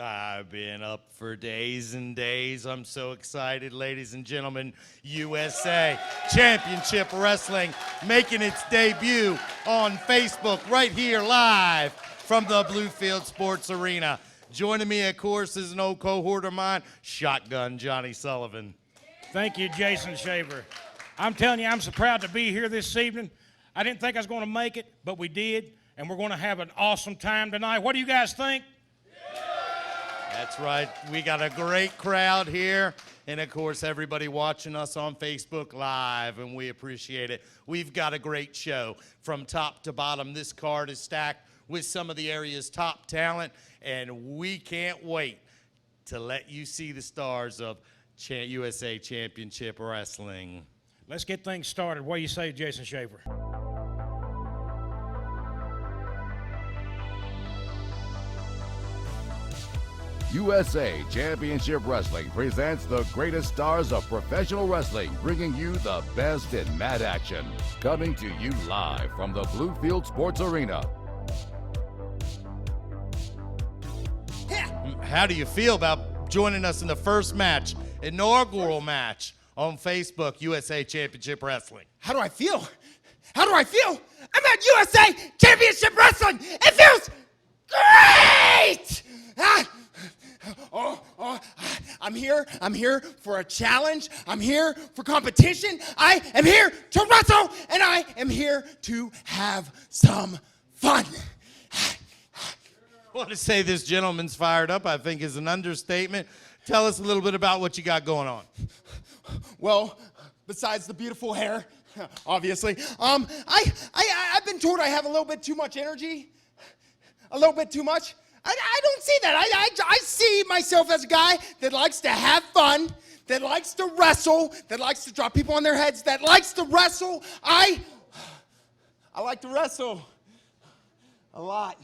I've been up for days and days. I'm so excited, ladies and gentlemen. USA Championship Wrestling making its debut on Facebook right here live from the Bluefield Sports Arena. Joining me, of course, is an old cohort of mine, Shotgun Johnny Sullivan. Thank you, Jason Shaver. I'm telling you, I'm so proud to be here this evening. I didn't think I was going to make it, but we did, and we're going to have an awesome time tonight. What do you guys think? That's right. We got a great crowd here, and of course, everybody watching us on Facebook Live, and we appreciate it. We've got a great show from top to bottom. This card is stacked with some of the area's top talent, and we can't wait to let you see the stars of USA Championship Wrestling. Let's get things started. What do you say, Jason Shaver? USA Championship Wrestling presents the greatest stars of professional wrestling, bringing you the best in mat action. Coming to you live from the Bluefield Sports Arena. How do you feel about joining us in the first match, inaugural match on Facebook, USA Championship Wrestling? How do I feel? How do I feel? I'm at USA Championship Wrestling. It feels great! I'm here for a challenge. I'm here for competition. I am here to wrestle, and I am here to have some fun. Well, to say this gentleman's fired up, I think, is an understatement. Tell us a little bit about what you got going on. Well, besides the beautiful hair, obviously, I've been told I have a little bit too much energy. A little bit too much. I don't see that. I see myself as a guy that likes to have fun, that likes to wrestle, that likes to drop people on their heads, that likes to wrestle. I like to wrestle a lot.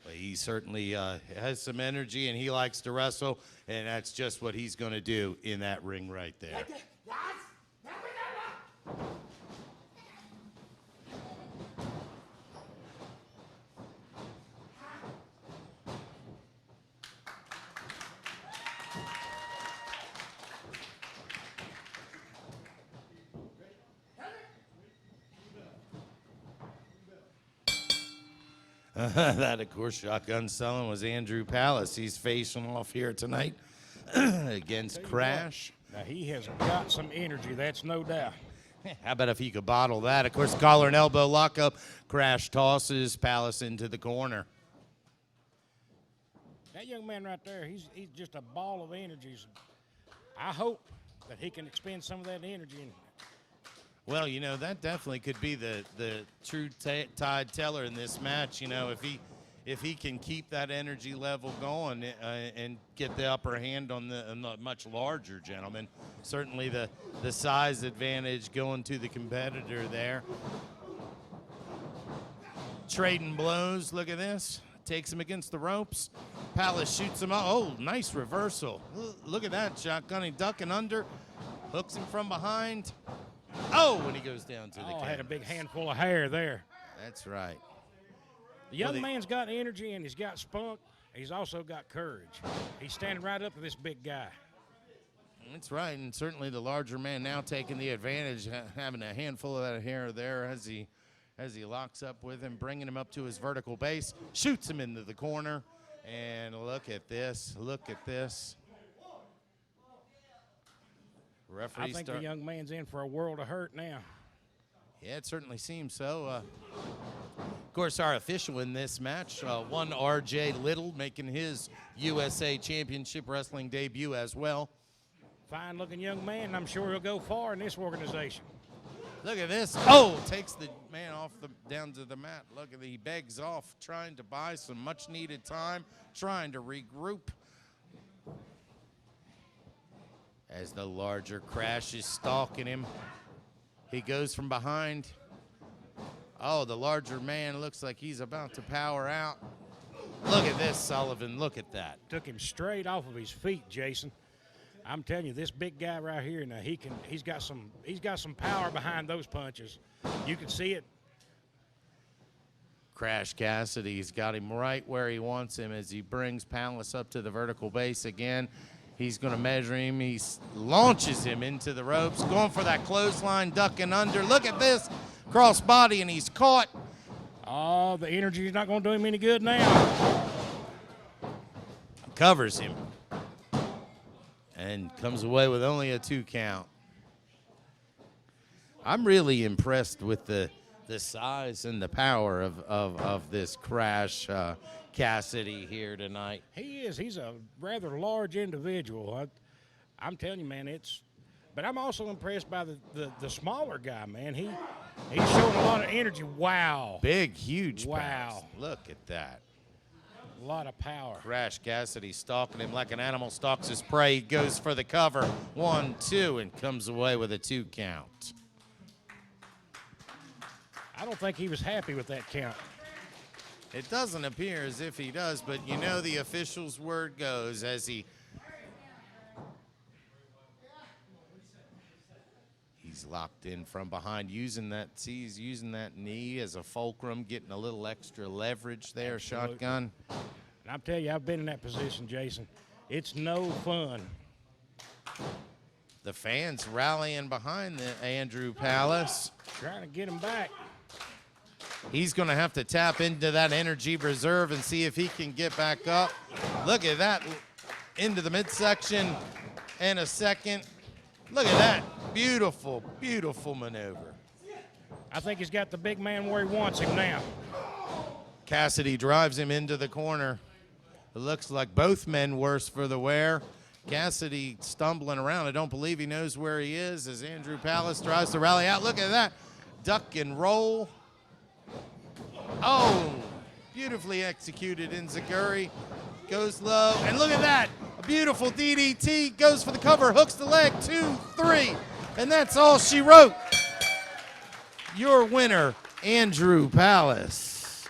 Well, he certainly has some energy, and he likes to wrestle, and that's just what he's going to do in that ring right there. That, of course, Shotgun selling was Andrew Palace. He's facing off here tonight against Crash. Now, he has got some energy, that's no doubt. How about if he could bottle that? Of course, collar and elbow lockup. Crash tosses Palace into the corner. That young man right there, he's just a ball of energy. I hope that he can expend some of that energy. Well, you know, that definitely could be the true tide teller in this match. You know, if he can keep that energy level going and get the upper hand on the much larger gentleman, certainly the size advantage going to the competitor there. Trading blows. Look at this. Takes him against the ropes. Palace shoots him up. Oh, nice reversal. Look at that. Shotgunning, ducking under. Hooks him from behind. Oh, when he goes down to the canvas. I Had a big handful of hair there. That's right. The young man's got energy, and he's got spunk. He's also got courage. He's standing right up to this big guy. That's right, and certainly the larger man now taking the advantage, having a handful of that hair there as he locks up with him, bringing him up to his vertical base, shoots him into the corner, and look at this. Look at this. Referee I think the young man's in for a world of hurt now. Yeah, it certainly seems so. Of course, our official in this match, one R.J. Little, making his USA Championship Wrestling debut as well. Fine-looking young man, and I'm sure he'll go far in this organization. Look at this. Oh, takes the man down to the mat. Look at he begs off, trying to buy some much-needed time, trying to regroup. As the larger Crash is stalking him, he goes from behind. Oh, the larger man looks like he's about to power out. Look at this, Sullivan. Look at that. Took him straight off of his feet, Jason. I'm telling you, this big guy right here, now he's got some power behind those punches. You can see it. Crash Cassidy's got him right where he wants him as he brings Palace up to the vertical base again. He's going to measure him. He launches him into the ropes, going for that clothesline, ducking under. Look at this cross body, and he's caught. Oh, the energy is not going to do him any good now. Covers him and comes away with only a 2 count. I'm really impressed with the size and the power of this Crash Cassidy here tonight. He is. He's a rather large individual. I'm telling you, man, but I'm also impressed by the smaller guy, man. He's showing a lot of energy. Wow. Big, huge wow. pass. Look at that. A lot of power. Crash Cassidy stalking him like an animal stalks his prey. He goes for the cover. 1, 2, and comes away with a 2 count. I don't think he was happy with that count. It doesn't appear as if he does, but you know the official's word goes as he's locked in from behind, using that knee as a fulcrum, getting a little extra leverage there. Absolutely. Shotgun. And I'm telling you, I've been in that position, Jason. It's no fun. The fans rallying behind the Andrew Palace. Trying to get him back. He's going to have to tap into that energy reserve and see if he can get back up. Look at that, into the midsection and a second. Look at that, beautiful, beautiful maneuver. I think he's got the big man where he wants him now. Cassidy drives him into the corner. It looks like both men worse for the wear. Cassidy stumbling around. I don't believe he knows where he is as Andrew Palace tries to rally out. Look at that, duck and roll. Oh, beautifully executed Enziguri. Goes low, and look at that. A beautiful DDT, goes for the cover, hooks the leg, 2, 3, and that's all she wrote. Your winner, Andrew Palace.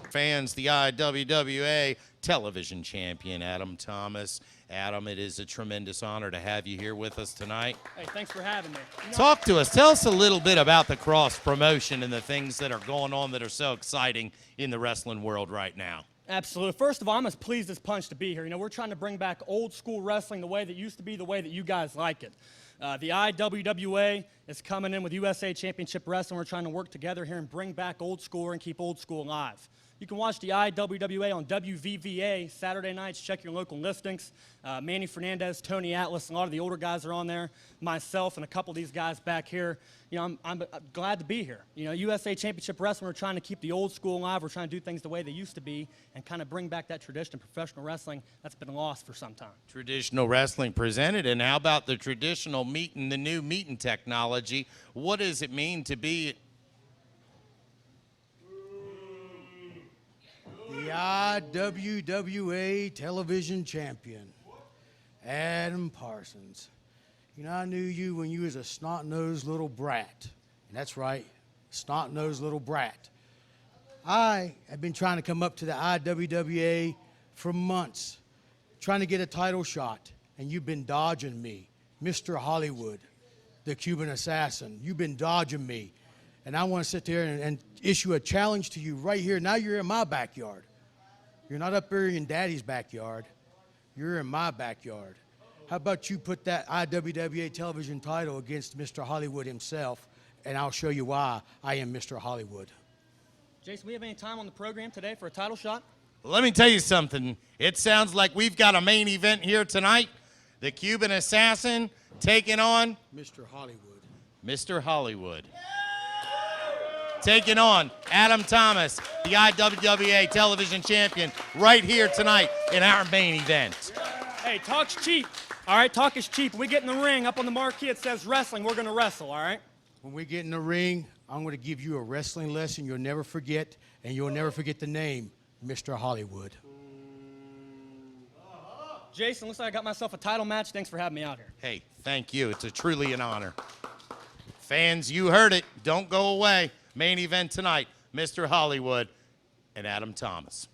Fans, the IWWA television champion, Adam Thomas. Adam, it is a tremendous honor to have you here with us tonight. Hey, thanks for having me. Talk to us. Tell us a little bit about the cross promotion and the things that are going on that are so exciting in the wrestling world right now. Absolutely. First of all, I'm as pleased as punch to be here. You know, we're trying to bring back old school wrestling the way that used to be, the way that you guys like it. The IWWA is coming in with USA Championship Wrestling. We're trying to work together here and bring back old school and keep old school alive. You can watch the IWWA on WVVA Saturday nights. Check your local listings. Manny Fernandez, Tony Atlas, a lot of the older guys are on there. Myself and a couple of these guys back here. You know, I'm glad to be here. You know, USA Championship Wrestling, we're trying to keep the old school alive. We're trying to do things the way they used to be and kind of bring back that tradition of professional wrestling that's been lost for some time. Traditional wrestling presented, and how about the traditional meeting, the new meeting technology? What does it mean to be the IWWA television champion, Adam Parsons. You know, I knew you when you was a snot-nosed little brat. And that's right, snot-nosed little brat. I have been trying to come up to the IWWA for months, trying to get a title shot, and you've been dodging me. Mr. Hollywood, the Cuban assassin, you've been dodging me. And I want to sit there and issue a challenge to you right here. Now you're in my backyard. You're not up there in Daddy's backyard. You're in my backyard. How about you put that IWWA television title against Mr. Hollywood himself, and I'll show you why I am Mr. Hollywood. Jason, we have any time on the program today for a title shot? Let me tell you something. It sounds like we've got a main event here tonight. The Cuban assassin taking on Mr. Hollywood. Mr. Hollywood. Taking on Adam Thomas, the IWWA television champion, right here tonight in our main event. Hey, talk's cheap. All right, talk is cheap. When we get in the ring, up on the marquee it says wrestling. We're going to wrestle, all right? When we get in the ring, I'm going to give you a wrestling lesson you'll never forget, and you'll never forget the name, Mr. Hollywood. Jason, looks like I got myself a title match. Thanks for having me out here. Hey, thank you. It's truly an honor. Fans, you heard it. Don't go away. Main event tonight, Mr. Hollywood and Adam Thomas.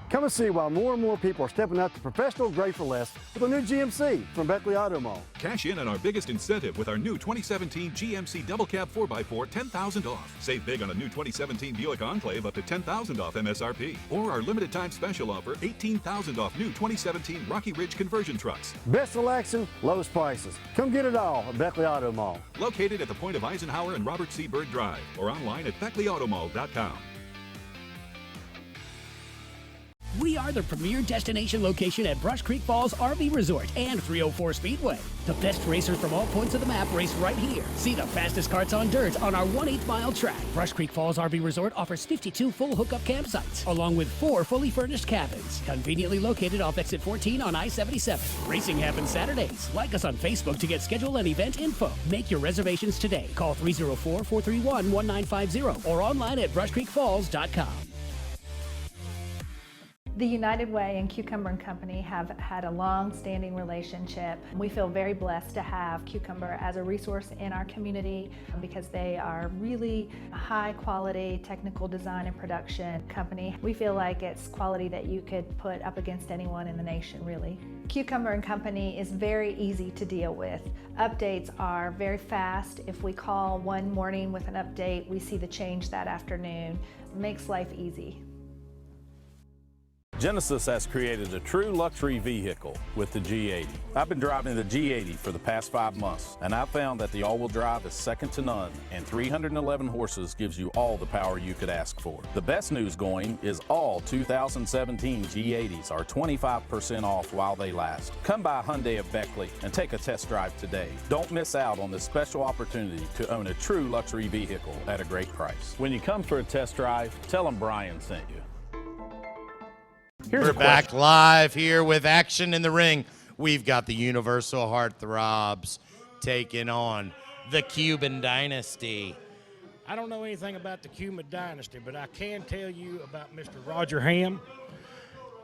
Come and see why more and more people are stepping up to professional grade for less with a new GMC from Beckley Auto Mall. Cash in on our biggest incentive with our new 2017 GMC Double Cab 4x4 $10,000 off. Save big on a new 2017 Buick Enclave up to $10,000 off MSRP. Or our limited time special offer, $18,000 off new 2017 Rocky Ridge conversion trucks. Best selection, lowest prices. Come get it all at Beckley Auto Mall. Located at the point of Eisenhower and Robert C. Byrd Drive or online at BeckleyAutomall.com. We are the premier destination location at Brush Creek Falls RV Resort and 304 Speedway. The best racers from all points of the map race right here. See the fastest karts on dirt on our 1/8 mile track. Brush Creek Falls RV Resort offers 52 full hookup campsites, along with 4 fully furnished cabins. Conveniently located off exit 14 on I-77. Racing happens Saturdays. Like us on Facebook to get schedule and event info. Make your reservations today. Call 304-431-1950 or online at brushcreekfalls.com. The United Way and Cucumber & Company have had a long-standing relationship. We feel very blessed to have Cucumber as a resource in our community because they are really high-quality technical design and production company. We feel like it's quality that you could put up against anyone in the nation, really. Cucumber & Company is very easy to deal with. Updates are very fast. If we call one morning with an update, we see the change that afternoon. It makes life easy. Genesis has created a true luxury vehicle with the G80. I've been driving the G80 for the past 5 months, and I've found that the all-wheel drive is second to none, and 311 horses gives you all the power you could ask for. The best news going is all 2017 G80s are 25% off while they last. Come by Hyundai of Beckley and take a test drive today. Don't miss out on this special opportunity to own a true luxury vehicle at a great price. When you come for a test drive, tell them Brian sent you. We're back live here with action in the ring. We've got the Universal Heartthrobs taking on the Cuban Dynasty. I don't know anything about the Cuban Dynasty, but I can tell you about Mr. Roger Ham.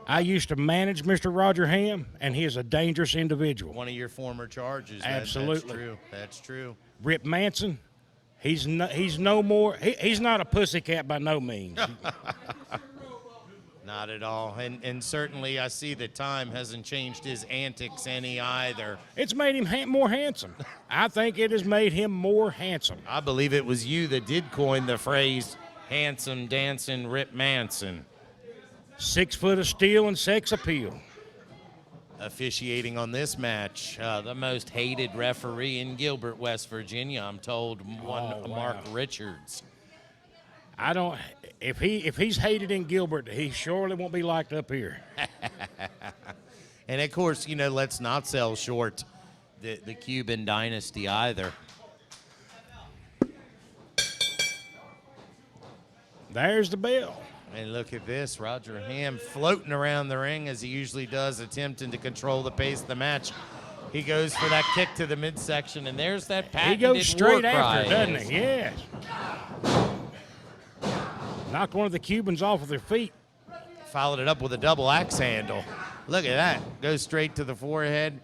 I used to manage Mr. Roger Ham, and he is a dangerous individual. One of your former charges. Absolutely. That's true. That's true. Rip Manson, he's not a pussycat by no means. Not at all. And certainly I see that time hasn't changed his antics any either. It's made him more handsome. I think it has made him more handsome. I believe it was you that did coin the phrase handsome dancing Rip Manson. 6 foot of steel and sex appeal. Officiating on this match, the most hated referee in Gilbert, West Virginia, I'm told, Mark Richards. If he's hated in Gilbert, he surely won't be liked up here. And of course, let's not sell short the Cuban Dynasty either. There's the bell. And look at this, Roger Ham floating around the ring as he usually does, attempting to control the pace of the match. He goes for that kick to the midsection, and there's that patented He goes straight war cry. after, doesn't he? Yes. Knocked one of the Cubans off of their feet. Followed it up with a double axe handle. Look at that. Goes straight to the forehead.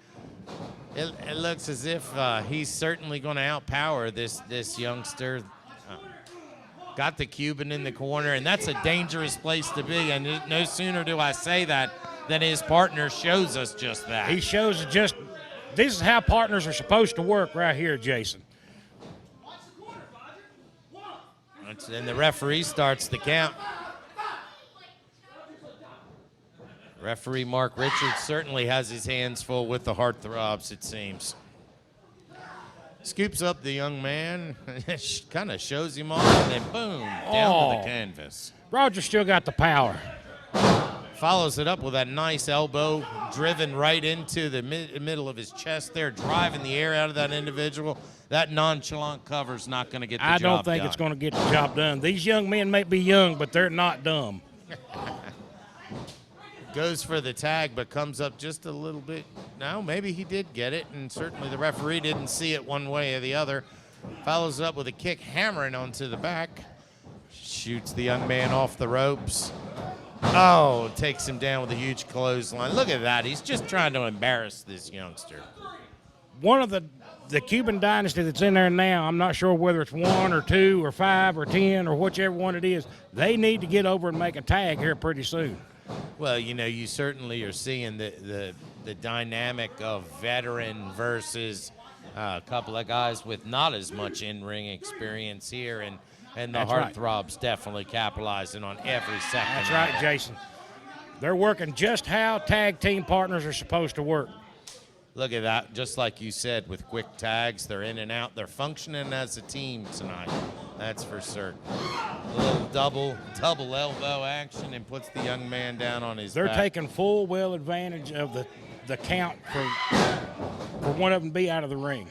It looks as if he's certainly going to outpower this youngster. Got the Cuban in the corner, and that's a dangerous place to be. And no sooner do I say that than his partner shows us just that. He shows this is how partners are supposed to work right here, Jason. And the referee starts the count. Referee Mark Richards certainly has his hands full with the Heartthrobs, it seems. Scoops up the young man, kind of shows him off, and then boom, down to the canvas. Roger still got the power. Follows it up with that nice elbow driven right into the middle of his chest there, driving the air out of that individual. That nonchalant cover's not going to get the job done. I don't think it's going to get the job done. These young men may be young, but they're not dumb. Goes for the tag, but comes up just a little bit. No, maybe he did get it, and certainly the referee didn't see it one way or the other. Follows up with a kick, hammering onto the back. Shoots the young man off the ropes. Oh, takes him down with a huge clothesline. Look at that. He's just trying to embarrass this youngster. One of the Cuban Dynasty that's in there now, I'm not sure whether it's 1 or 2 or 5 or 10 or whichever one it is, they need to get over and make a tag here pretty soon. Well, you know, you certainly are seeing the dynamic of veteran versus a couple of guys with not as much in-ring experience here, and the That's right. Heartthrobs definitely capitalizing on every second. That's right, Jason. They're working just how tag team partners are supposed to work. Look at that, just like you said, with quick tags, they're in and out. They're functioning as a team tonight, that's for certain. A little double elbow action and puts the young man down on his They're back. taking full well advantage of the count for one of them to be out of the ring.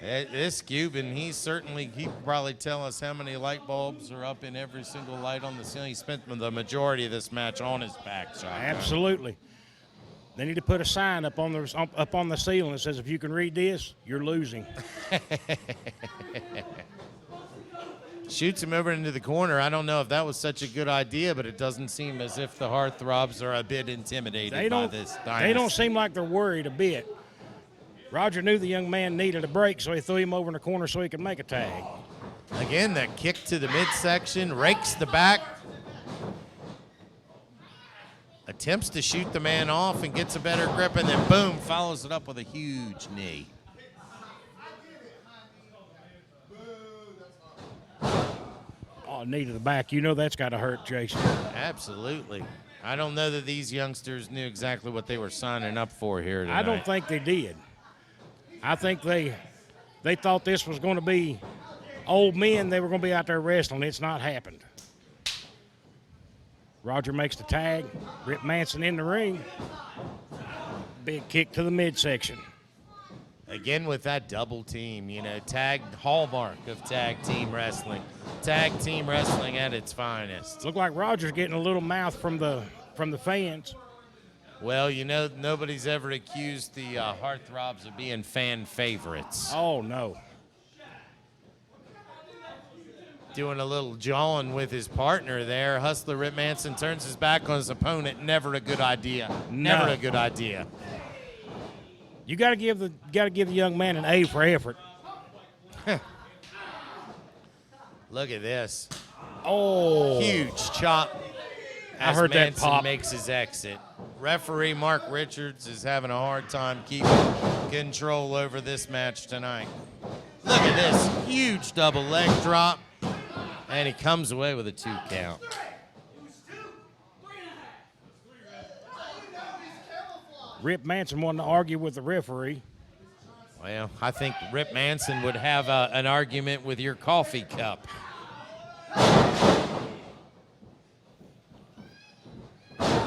This Cuban, he can probably tell us how many light bulbs are up in every single light on the ceiling. He spent the majority of this match on his back. Absolutely. They need to put a sign up on the ceiling that says, if you can read this, you're losing. Shoots him over into the corner. I don't know if that was such a good idea, but it doesn't seem as if the Heartthrobs are a bit intimidated by this dynasty. They don't seem like they're worried a bit. Roger knew the young man needed a break, so he threw him over in the corner so he could make a tag. Again, that kick to the midsection, rakes the back. Attempts to shoot the man off and gets a better grip, and then boom, follows it up with a huge knee. Oh, knee to the back. You know that's got to hurt, Jason. Absolutely. I don't know that these youngsters knew exactly what they were signing up for here tonight. I don't think they did. I think they thought this was going to be old men. They were going to be out there wrestling. It's not happened. Roger makes the tag. Rip Manson in the ring. Big kick to the midsection. Again with that double team, you know, tag hallmark of tag team wrestling. Tag team wrestling at its finest. Look like Roger's getting a little mouth from the fans. Well, you know, nobody's ever accused the Heartthrobs of being fan favorites. Oh, no. Doing a little jawing with his partner there. Hustler Rip Manson turns his back on his opponent. Never a good idea. No. Never a good idea. You got to give the young man an A for effort. Look at this. Oh. Huge chop. I As heard that Manson pop. makes his exit. Referee Mark Richards is having a hard time keeping control over this match tonight. Look at this huge double leg drop, and he comes away with a 2 count. Rip Manson wanted to argue with the referee. Well, I think Rip Manson would have an argument with your coffee cup.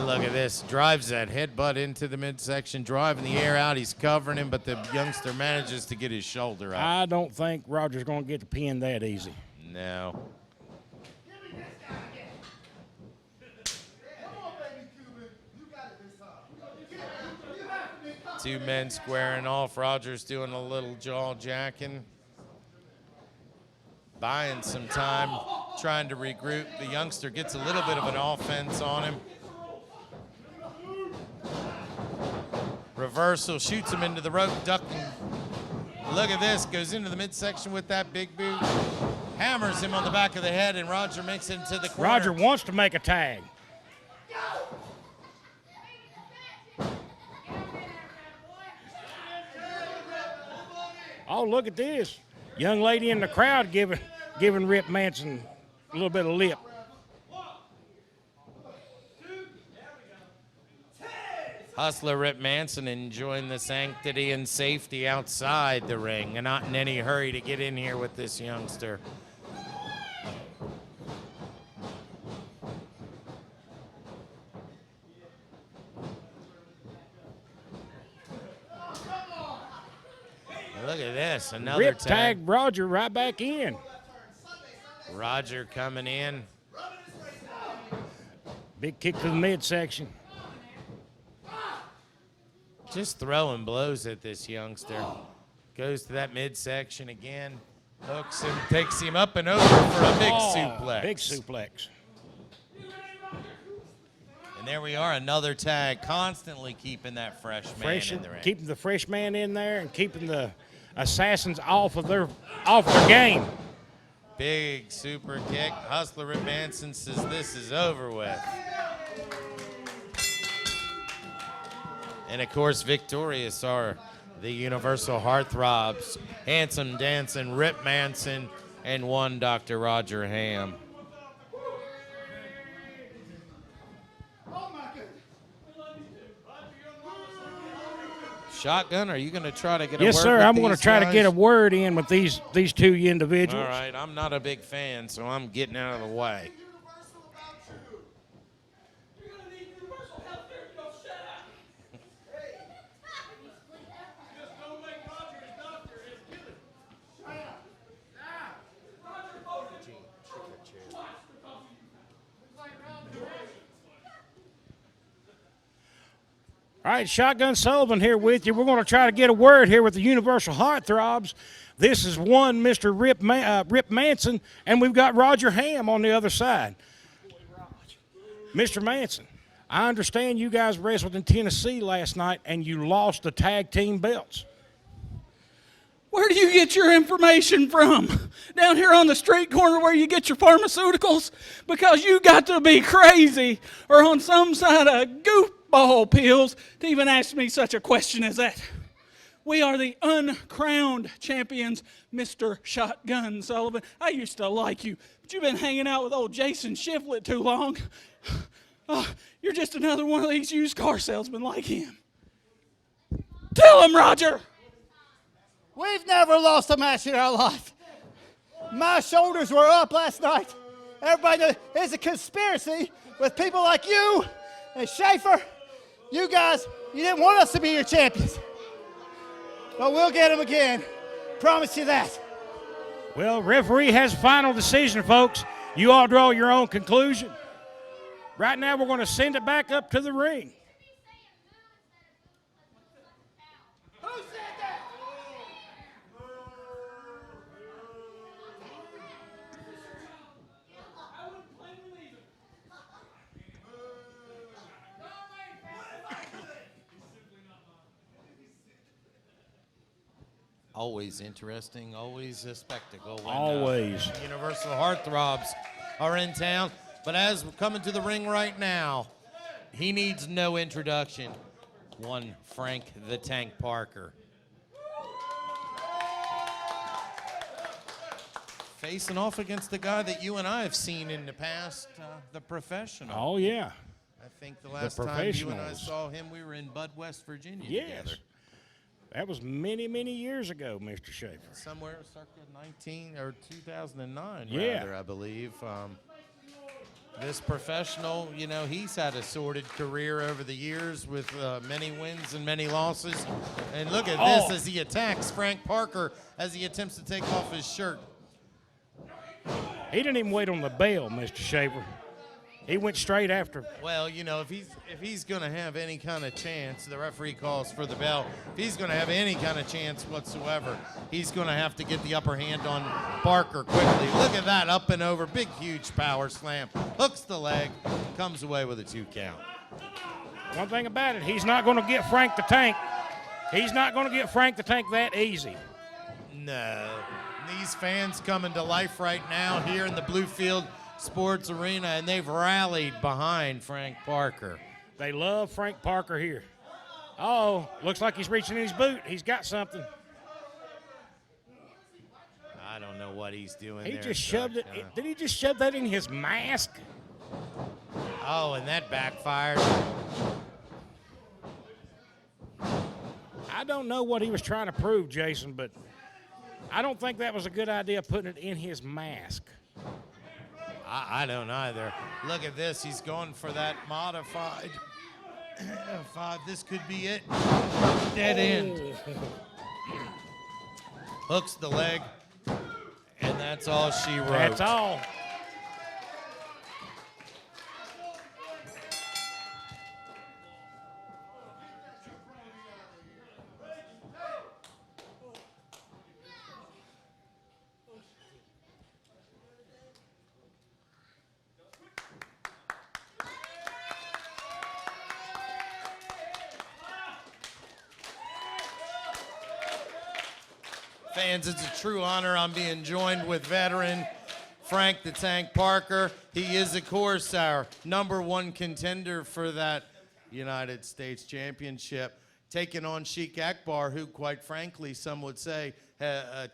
Look at this. Drives that headbutt into the midsection, driving the air out. He's covering him, but the youngster manages to get his shoulder up. I don't think Roger's going to get the pin that easy. No. Two men squaring off. Rogers doing a little jaw jacking. Buying some time, trying to regroup. The youngster gets a little bit of an offense on him. Reversal, shoots him into the rope, ducking. Look at this, goes into the midsection with that big boot. Hammers him on the back of the head, and Roger makes it into the corner. Roger wants to make a tag. Oh, look at this. Young lady in the crowd giving Rip Manson a little bit of lip. Hustler Rip Manson enjoying the sanctity and safety outside the ring and not in any hurry to get in here with this youngster. Look at this, another Rip tag. tagged Roger right back in. Roger coming in. Big kick to the midsection. Just throwing blows at this youngster. Goes to that midsection again. Hooks him, takes him up and over for a big suplex. Big suplex. And there we are, another tag, constantly keeping that fresh man in the ring. Keeping the fresh man in there and keeping the assassins off of their game. Big super kick. Hustler Rip Manson says this is over with. And of course, victorious are the Universal Heartthrobs, Handsome Dancing, Rip Manson, and one Dr. Roger Ham. Shotgun, are you going to try to get a word? Yes, sir. with I'm going to these try to guys? get a word in with these two individuals. All right, I'm not a big fan, so I'm getting out of the way. All right, Shotgun Sullivan here with you. We're going to try to get a word here with the Universal Heartthrobs. This is one Mr. Rip Manson, and we've got Roger Ham on the other side. Mr. Manson, I understand you guys wrestled in Tennessee last night, and you lost the tag team belts. Where do you get your information from? Down here on the street corner where you get your pharmaceuticals? Because you got to be crazy or on some side of goofball pills to even ask me such a question as that. We are the uncrowned champions, Mr. Shotgun Sullivan. I used to like you, but you've been hanging out with old Jason Shiflett too long. Oh, you're just another one of these used car salesmen like him. Tell him, Roger! We've never lost a match in our life. My shoulders were up last night. Everybody knows it's a conspiracy with people like you and Schaefer. You guys, you didn't want us to be your champions. But we'll get them again. Promise you that. Well, referee has a final decision, folks. You all draw your own conclusion. Right now, we're going to send it back up to the ring. Always interesting, always a spectacle when Always. Universal Heartthrobs are in town. But as we're coming to the ring right now, he needs no introduction. One Frank the Tank Parker. Facing off against the guy that you and I have seen in the past, the Professional. Oh, yeah. I think the last time you and I saw him, we were in Bud, West Virginia together. That was many, many years ago, Mr. Schaefer. Somewhere circa 2009, Yeah. rather, I believe. This Professional, you know, he's had a sordid career over the years with many wins and many losses. And look at this as he attacks Frank Parker as he attempts to take off his shirt. He didn't even wait on the bell, Mr. Schaefer. He went straight after. Well, you know, if he's going to have any kind of chance, the referee calls for the bell. If he's going to have any kind of chance whatsoever, he's going to have to get the upper hand on Parker quickly. Look at that, up and over, big, huge power slam. Hooks the leg, comes away with a 2 count. One thing about it, he's not going to get Frank the Tank. He's not going to get Frank the Tank that easy. No. These fans coming to life right now here in the Bluefield Sports Arena, and they've rallied behind Frank Parker. They love Frank Parker here. Oh, looks like he's reaching in his boot. He's got something. I don't know what he's doing He there. just shoved it. Did he just shove that in his mask? Oh, and that backfired. I don't know what he was trying to prove, Jason, but I don't think that was a good idea putting it in his mask. I don't either. Look at this. He's going for that modified F5. This could be it. Dead end. Hooks the leg, and that's all she wrote. That's all. Fans, it's a true honor. I'm being joined with veteran Frank the Tank Parker. He is, of course, our #1 contender for that United States Championship, taking on Sheik Akbar, who, quite frankly, some would say,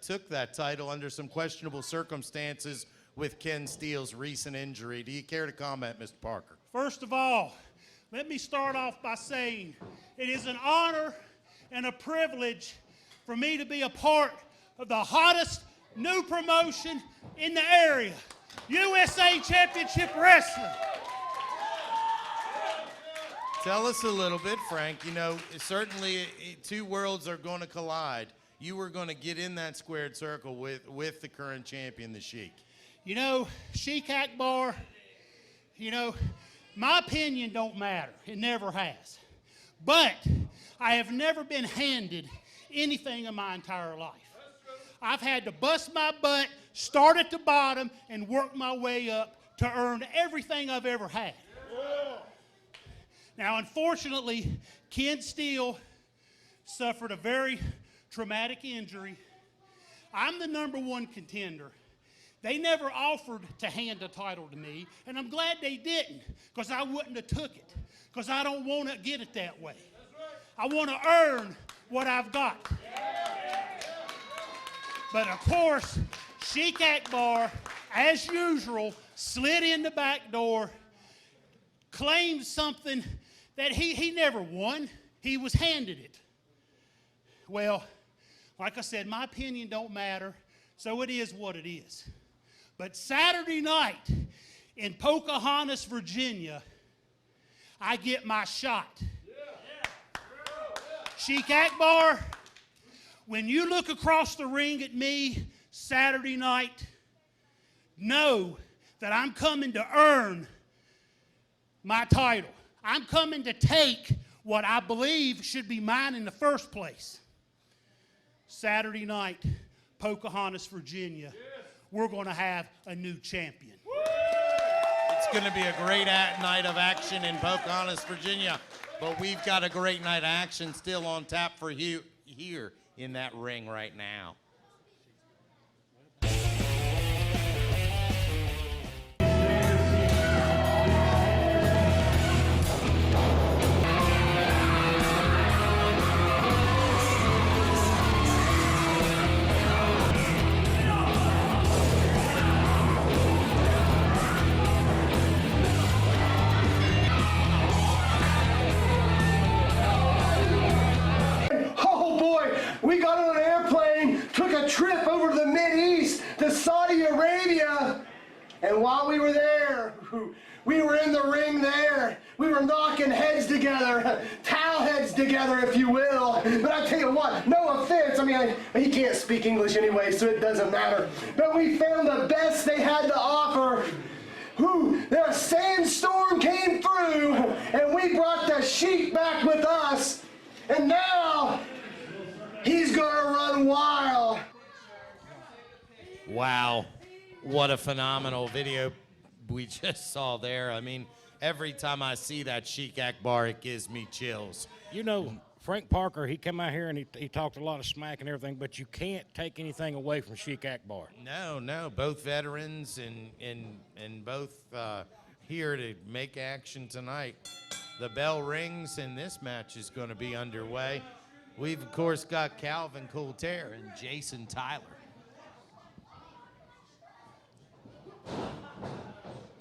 took that title under some questionable circumstances with Ken Steele's recent injury. Do you care to comment, Mr. Parker? First of all, let me start off by saying it is an honor and a privilege for me to be a part of the hottest new promotion in the area, USA Championship Wrestling. Tell us a little bit, Frank. You know, certainly two worlds are going to collide. You were going to get in that squared circle with the current champion, the Sheik. You know, Sheik Akbar, you know, my opinion don't matter. It never has. But I have never been handed anything in my entire life. I've had to bust my butt, start at the bottom, and work my way up to earn everything I've ever had. Now, unfortunately, Ken Steele suffered a very traumatic injury. I'm the #1 contender. They never offered to hand the title to me, and I'm glad they didn't, because I wouldn't have took it, because I don't want to get it that way. I want to earn what I've got. But of course, Sheik Akbar, as usual, slid in the back door, claimed something that he never won. He was handed it. Well, like I said, my opinion don't matter, so it is what it is. But Saturday night in Pocahontas, Virginia, I get my shot. Sheik Akbar, when you look across the ring at me Saturday night, know that I'm coming to earn my title. I'm coming to take what I believe should be mine in the first place. Saturday night, Pocahontas, Virginia. We're going to have a new champion. It's going to be a great night of action in Pocahontas, Virginia, but we've got a great night of action still on tap for you here in that ring right now. We got on an airplane, took a trip over to the Mideast, to Saudi Arabia, and while we were there, we were in the ring there. We were knocking heads together, towel heads together, if you will. But I tell you what, no offense, I mean, he can't speak English anyway, so it doesn't matter. But we found the best they had to offer. The sandstorm came through, and we brought the Sheik back with us, and now he's gonna run wild. Wow, what a phenomenal video we just saw there. I mean, every time I see that Sheik Akbar, it gives me chills. You know, Frank Parker, he came out here and he talked a lot of smack and everything, but you can't take anything away from Sheik Akbar. No, both veterans and both here to make action tonight. The bell rings and this match is going to be underway. We've, of course, got Calvin Coulter and Jason Tyler.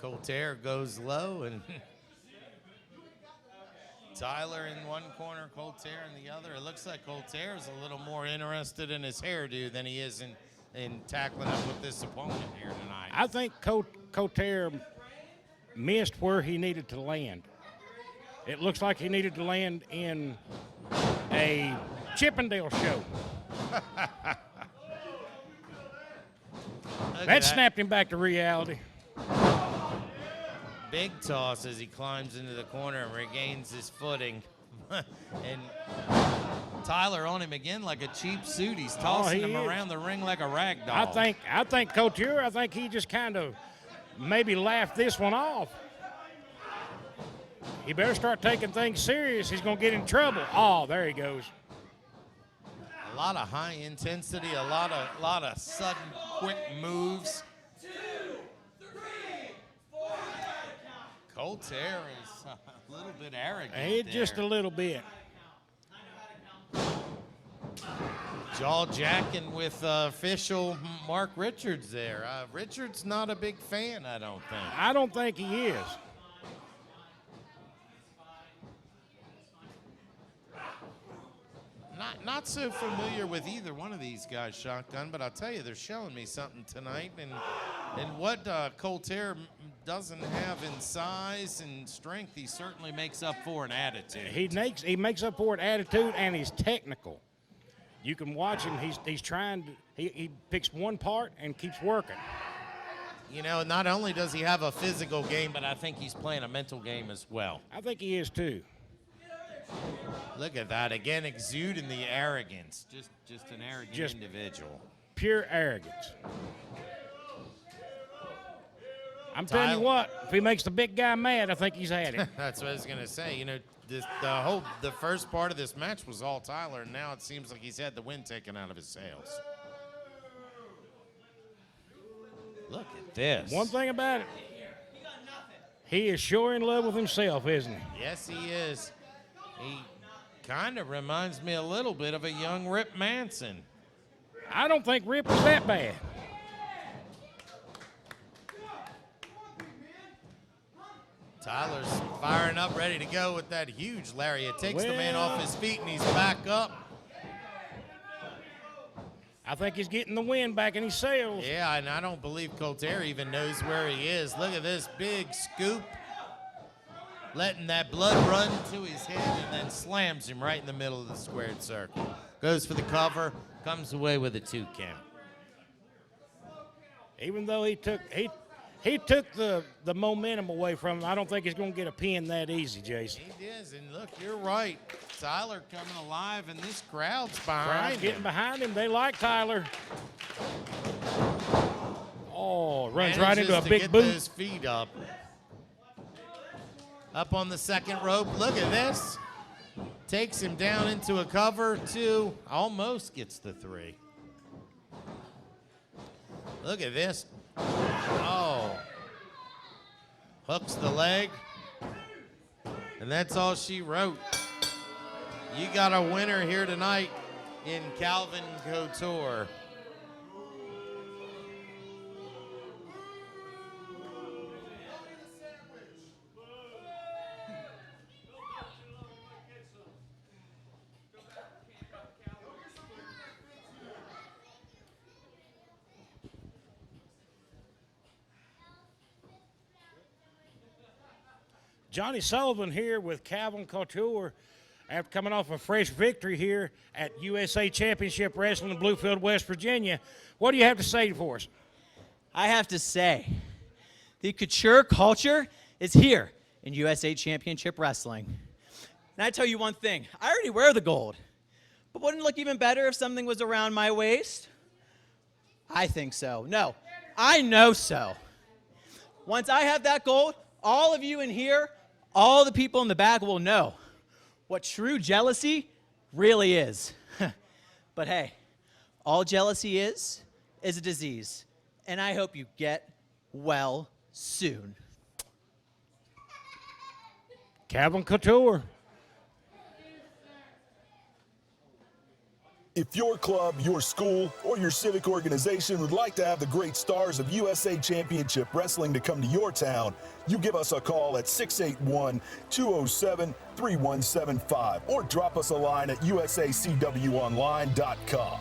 Coulter goes low, and Tyler in one corner, Coulter in the other. It looks like Coulter is a little more interested in his hairdo than he is in tackling up with this opponent here tonight. I think Coulter missed where he needed to land. It looks like he needed to land in a Chippendale show. That snapped him back to reality. Big toss as he climbs into the corner and regains his footing. And Tyler on him again like a cheap suit. He's tossing him around the ring like a rag doll. I think Couture, he just kind of maybe laughed this one off. He better start taking things serious. He's going to get in trouble. Oh, there he goes. A lot of high intensity, a lot of sudden, quick moves. Coture is a little bit arrogant. Just a little bit. Jaw jacking with official Mark Richards there. Richards not a big fan, I don't think. I don't think he is. Not so familiar with either one of these guys, Shotgun, but I'll tell you, they're showing me something tonight. And what Coture doesn't have in size and strength, he certainly makes up for in attitude. He makes up for it attitude, and he's technical. You can watch him. He's trying to. He picks one part and keeps working. You know, not only does he have a physical game, but I think he's playing a mental game as well. I think he is too. Look at that again, exuding the arrogance. Just an arrogant individual. Pure arrogance. I'm telling you what, if he makes the big guy mad, I think he's had it. That's what I was gonna say. You know, the first part of this match was all Tyler, and now it seems like he's had the wind taken out of his sails. Look at this. One thing about it, he is sure in love with himself, isn't he? Yes, he is. He kind of reminds me a little bit of a young Rip Manson. I don't think Rip was that bad. Tyler's firing up, ready to go with that huge lariat. Takes the man off his feet, and he's back up. I think he's getting the wind back in his sails. Yeah, and I don't believe Coture even knows where he is. Look at this big scoop. Letting that blood run to his head and then slams him right in the middle of the squared circle. Goes for the cover, comes away with a 2 count. Even though he took the momentum away from him, I don't think he's going to get a pin that easy, Jason. He is, and look, you're right. Tyler coming alive, and this crowd's behind him. Getting behind him. They like Tyler. Oh, runs right into a big boot. Get those feet up. Up on the second rope. Look at this. Takes him down into a cover 2. Almost gets the 3. Look at this. Oh. Hooks the leg. And that's all she wrote. You got a winner here tonight in Calvin Coture. Johnny Sullivan here with Calvin Coture after coming off a fresh victory here at USA Championship Wrestling in Bluefield, West Virginia. What do you have to say for us? I have to say, the Couture culture is here in USA Championship Wrestling. And I tell you one thing, I already wear the gold, but wouldn't it look even better if something was around my waist? I think so. No, I know so. Once I have that gold, all of you in here, all the people in the back will know what true jealousy really is. But hey, all jealousy is a disease, and I hope you get well soon. Calvin Couture. If your club, your school, or your civic organization would like to have the great stars of USA Championship Wrestling to come to your town, you give us a call at 681-207-3175 or drop us a line at usacwonline.com.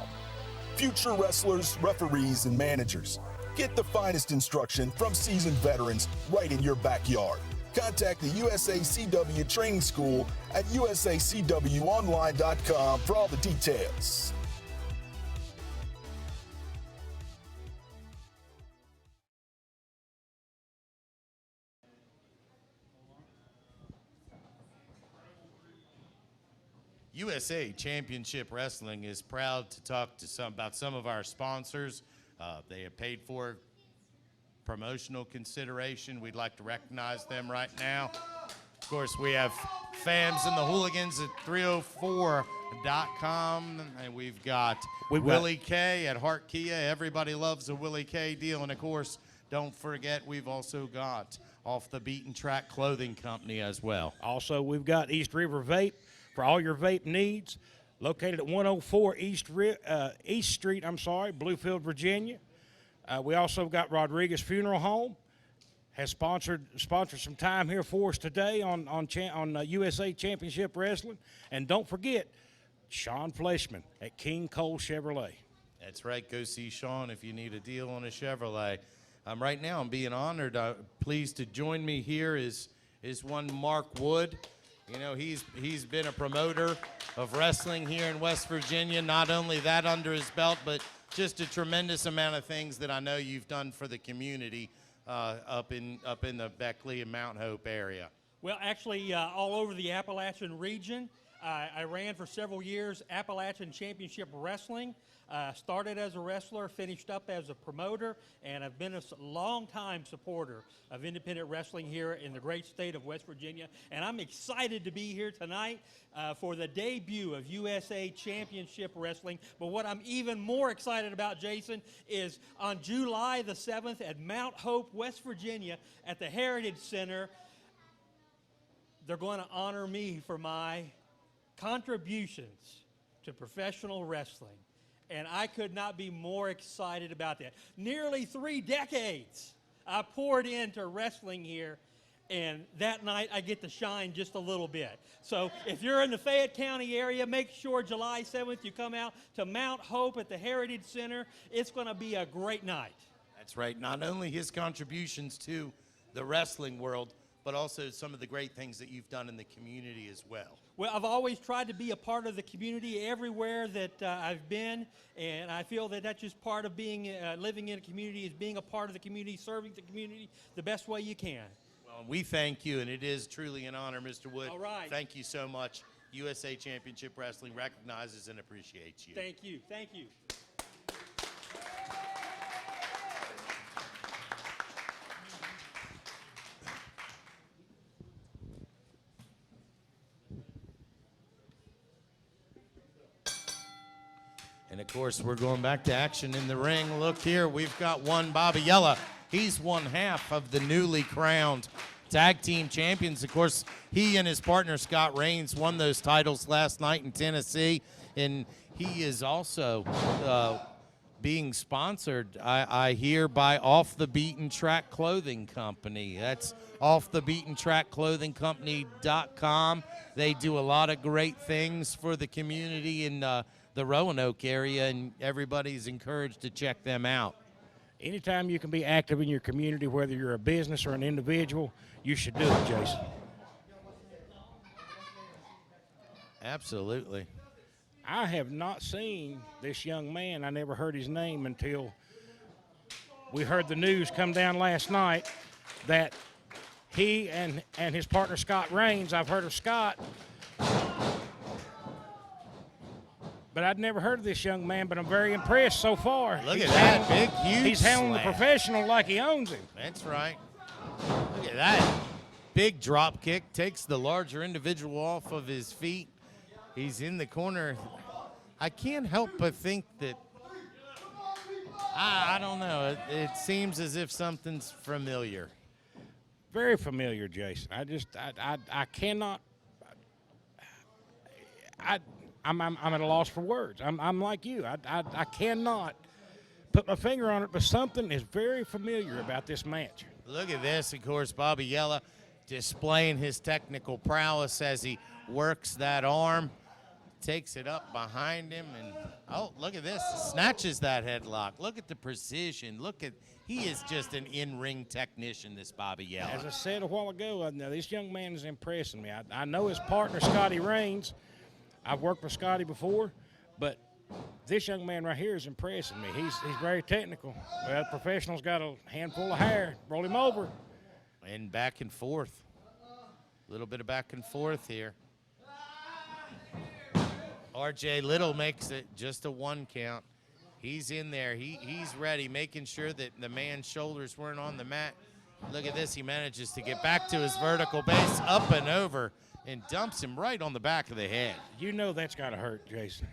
Future wrestlers, referees, and managers, get the finest instruction from seasoned veterans right in your backyard. Contact the USACW Training School at usacwonline.com for all the details. USA Championship Wrestling is proud to talk to about some of our sponsors. They have paid for promotional consideration. We'd like to recognize them right now. Of course, we have Fams and the Hooligans at 304.com, and we've got Willie K at Hart Kia. Everybody loves a Willie K deal, and of course, don't forget we've also got Off the Beaten Track Clothing Company as well. Also, we've got East River Vape for all your vape needs, located at 104 East Street, Bluefield, Virginia. We also got Rodriguez Funeral Home, has sponsored some time here for us today on USA Championship Wrestling. And don't forget, Sean Fleshman at King Cole Chevrolet. That's right. Go see Sean if you need a deal on a Chevrolet. Right now, I'm being honored. Pleased to join me here is one Mark Wood. You know, he's been a promoter of wrestling here in West Virginia. Not only that under his belt, but just a tremendous amount of things that I know you've done for the community up in the Beckley and Mount Hope area. Well, actually, all over the Appalachian region. I ran for several years Appalachian Championship Wrestling. Started as a wrestler, finished up as a promoter, and I've been a long-time supporter of independent wrestling here in the great state of West Virginia. And I'm excited to be here tonight for the debut of USA Championship Wrestling. But what I'm even more excited about, Jason, is on July the 7th at Mount Hope, West Virginia, at the Heritage Center, they're going to honor me for my contributions to professional wrestling. And I could not be more excited about that. Nearly 3 decades I poured into wrestling here, and that night I get to shine just a little bit. So if you're in the Fayette County area, make sure July 7th you come out to Mount Hope at the Heritage Center. It's going to be a great night. That's right. Not only his contributions to the wrestling world, but also some of the great things that you've done in the community as well. Well, I've always tried to be a part of the community everywhere that I've been, and I feel that that's just part of being living in a community, is being a part of the community, serving the community the best way you can. Well, we thank you, and it is truly an honor, Mr. Wood. All right. Thank you so much. USA Championship Wrestling recognizes and appreciates you. Thank you. Thank you. And, of course, we're going back to action in the ring. Look here, we've got one Bobby Yela. He's one half of the newly crowned tag team champions. Of course, he and his partner, Scott Rains, won those titles last night in Tennessee. And he is also being sponsored, I hear, by Off the Beaten Track Clothing Company. That's offthebeatentrackclothingcompany.com. They do a lot of great things for the community in the Roanoke area, and everybody's encouraged to check them out. Anytime you can be active in your community, whether you're a business or an individual, you should do it, Jason. Absolutely. I have not seen this young man. I never heard his name until we heard the news come down last night that he and his partner Scott Rains, I've heard of Scott, but I'd never heard of this young man, but I'm very impressed so far. Look at that big, huge He's handling the slam. professional like he owns him. That's right. Look at that. Big drop kick. Takes the larger individual off of his feet. He's in the corner. I can't help but think that, I don't know. It seems as if something's familiar. Very familiar, Jason. I cannot. I'm at a loss for words. I'm like you. I cannot put my finger on it, but something is very familiar about this match. Look at this, of course, Bobby Yela displaying his technical prowess as he works that arm, takes it up behind him, and oh, look at this, snatches that headlock. Look at the precision. He is just an in-ring technician, this Bobby Yela. As I said a while ago, now this young man is impressing me. I know his partner, Scotty Rains. I've worked with Scotty before, but this young man right here is impressing me. He's very technical. Well, the professional's got a handful of hair. Roll him over. And back and forth. A little bit of back and forth here. RJ Little makes it just a 1 count. He's in there. He's ready, making sure that the man's shoulders weren't on the mat. Look at this. He manages to get back to his vertical base, up and over, and dumps him right on the back of the head. You know that's got to hurt, Jason.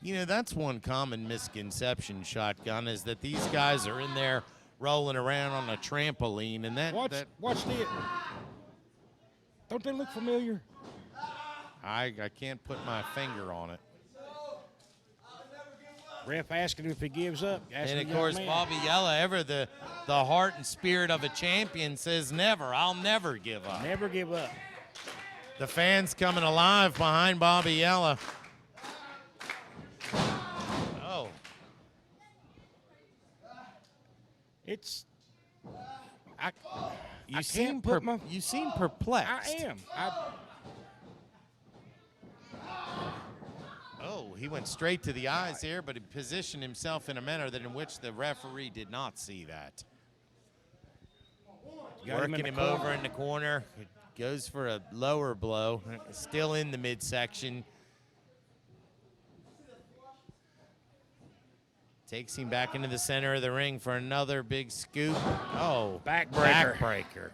You know, that's one common misconception, Shotgun, is that these guys are in there rolling around on a trampoline, and Watch the. Don't they look familiar? I can't put my finger on it. Ref asking him if he gives up. And of course, Bobby Yela, ever the heart and spirit of a champion, says never. I'll never give up. Never give up. The fans coming alive behind Bobby Yela. Oh. It's. You seem perplexed. I am. Oh, he went straight to the eyes here, but he positioned himself in a manner that in which the referee did not see that. Working him over in the corner. Goes for a lower blow. Still in the midsection. Takes him back into the center of the ring for another big scoop. Oh, backbreaker. Backbreaker.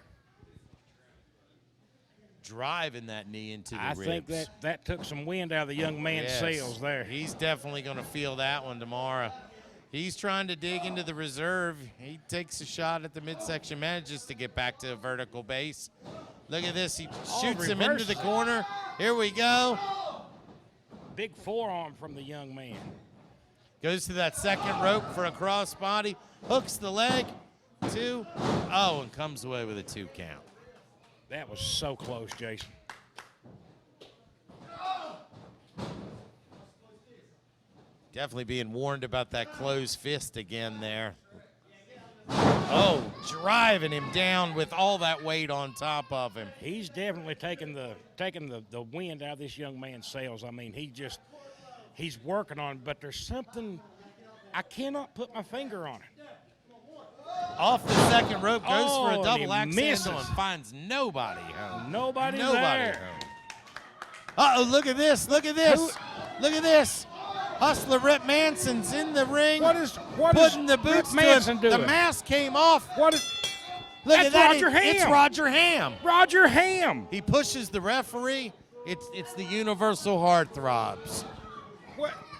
Driving that knee into the ribs. I think that took some wind out of the young man's sails there. He's definitely going to feel that one tomorrow. He's trying to dig into the reserve. He takes a shot at the midsection, manages to get back to a vertical base. Look at this. He shoots him into the corner. Here we go. Big forearm from the young man. Goes to that second rope for a crossbody. Hooks the leg. 2. Oh, and comes away with a 2 count. That was so close, Jason. Definitely being warned about that closed fist again there. Oh, driving him down with all that weight on top of him. He's definitely taking the wind out of this young man's sails. I mean, he's working on it, but there's something I cannot put my finger on it. Off the second rope, goes for a double axe misses. handle and finds nobody home. Nobody there. Uh-oh, look at this, look at this. Look at this. Hustler Rip Manson's in the ring. Putting the boots to him. The mask came off. Look at that. Roger Ham. It's Roger Ham. Roger Ham. He pushes the referee. It's the Universal Heartthrobs.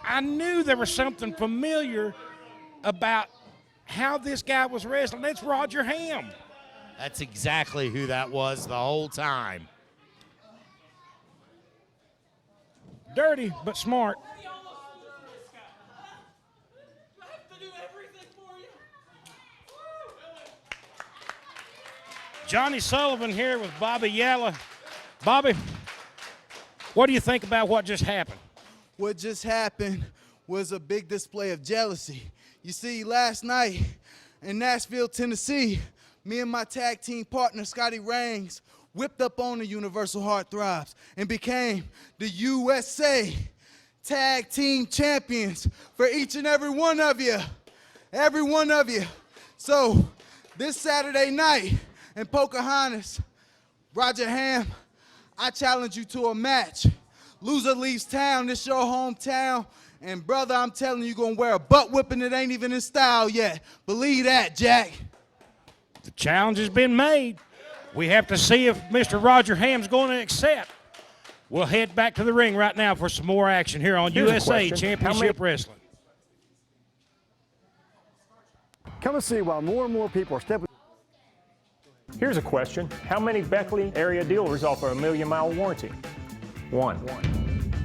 I knew there was something familiar about how this guy was wrestling. That's Roger Ham. That's exactly who that was the whole time. Dirty, but smart. Johnny Sullivan here with Bobby Yela. Bobby, what do you think about what just happened? What just happened was a big display of jealousy. You see, last night in Nashville, Tennessee, me and my tag team partner, Scotty Reigns, whipped up on the Universal Heartthrobs and became the USA Tag Team Champions for each and every one of you. Every one of you. So, this Saturday night in Pocahontas, Roger Ham, I challenge you to a match. Loser leaves town, this your hometown. And brother, I'm telling you, you're gonna wear a butt whipping that ain't even in style yet. Believe that, Jack. The challenge has been made. We have to see if Mr. Roger Ham's going to accept. We'll head back to the ring right now for some more action here on USA Championship Wrestling. Come and see why more and more people are stepping. Here's a question. How many Beckley area dealers offer a 1,000,000-mile warranty? 1.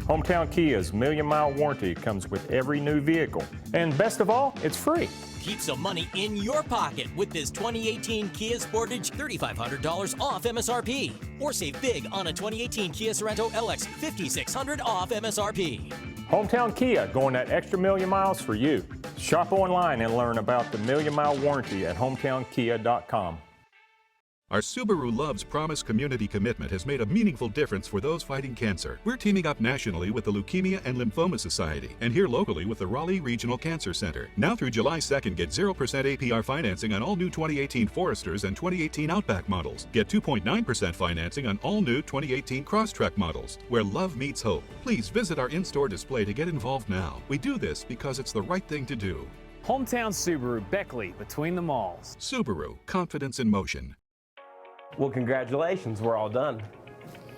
Hometown Kia's 1,000,000-mile warranty comes with every new vehicle. And best of all, it's free. Keep some money in your pocket with this 2018 Kia Sportage, $3,500 off MSRP. Or save big on a 2018 Kia Sorento LX, $5,600 off MSRP. Hometown Kia, going that extra 1,000,000 miles for you. Shop online and learn about the 1,000,000-mile warranty at hometownkia.com. Our Subaru Loves Promise community commitment has made a meaningful difference for those fighting cancer. We're teaming up nationally with the Leukemia and Lymphoma Society and here locally with the Raleigh Regional Cancer Center. Now through July 2nd, get 0% APR financing on all new 2018 Foresters and 2018 Outback models. Get 2.9% financing on all new 2018 Crosstrek models. Where love meets hope. Please visit our in-store display to get involved now. We do this because it's the right thing to do. Hometown Subaru, Beckley, between the malls. Subaru, confidence in motion. Well, congratulations, we're all done.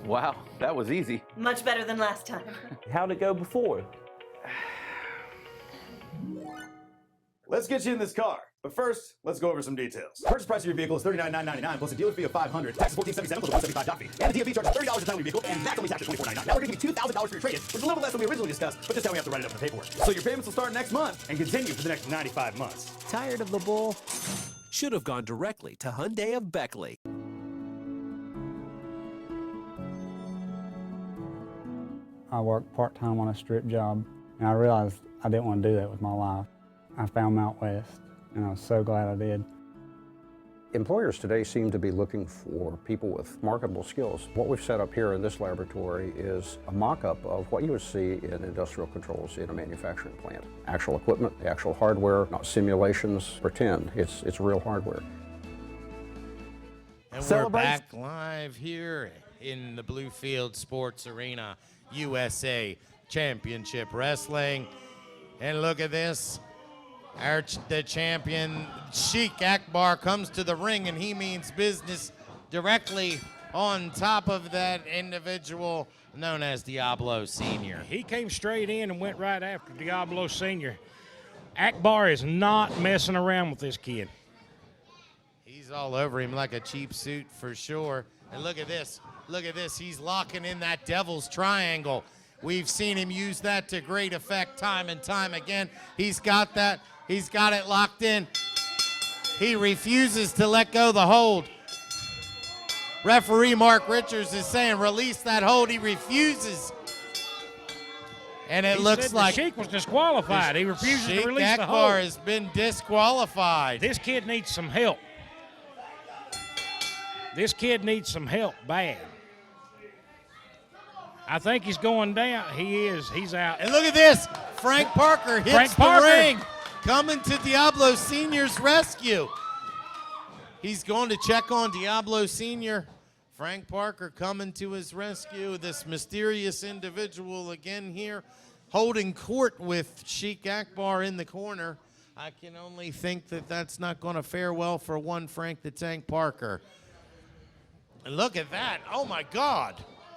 Wow, that was easy. Much better than last time. How'd it go before? Let's get you in this car. But first, let's go over some details. Purchase price of your vehicle is $39,999 plus a dealer fee of $500. Taxes $1,477 plus a $175 dock fee. And the DMV charges $30 to title your vehicle, and that's only taxed at $24.99. Now we're giving you $2,000 for your trade-in, which is a little less than we originally discussed, but this time we have to write it up in the paperwork. So your payments will start next month and continue for the next 95 months. Tired of the bull? Should have gone directly to Hyundai of Beckley. I worked part-time on a strip job, and I realized I didn't want to do that with my life. I found Mount West, and I was so glad I did. Employers today seem to be looking for people with marketable skills. What we've set up here in this laboratory is a mock-up of what you would see in industrial controls in a manufacturing plant. Actual equipment, the actual hardware, not simulations, pretend. It's real hardware. And we're back live here in the Bluefield Sports Arena, USA Championship Wrestling. And look at this. The champion, Sheik Akbar, comes to the ring, and he means business directly on top of that individual known as Diablo Sr. He came straight in and went right after Diablo Sr. Akbar is not messing around with this kid. He's all over him like a cheap suit for sure. And look at this. Look at this. He's locking in that devil's triangle. We've seen him use that to great effect time and time again. He's got that. He's got it locked in. He refuses to let go the hold. Referee Mark Richards is saying release that hold. He refuses. And it looks like Sheik was disqualified. He refuses to release the hold. Akbar has been disqualified. This kid needs some help. This kid needs some help bad. I think he's going down. He is. He's out. And look at this. Frank Parker hits the ring. Coming to Diablo Sr.'s rescue. He's going to check on Diablo Sr. Frank Parker coming to his rescue. This mysterious individual again here holding court with Sheik Akbar in the corner. I can only think that that's not going to fare well for one Frank the Tank Parker. And look at that. Oh, my God.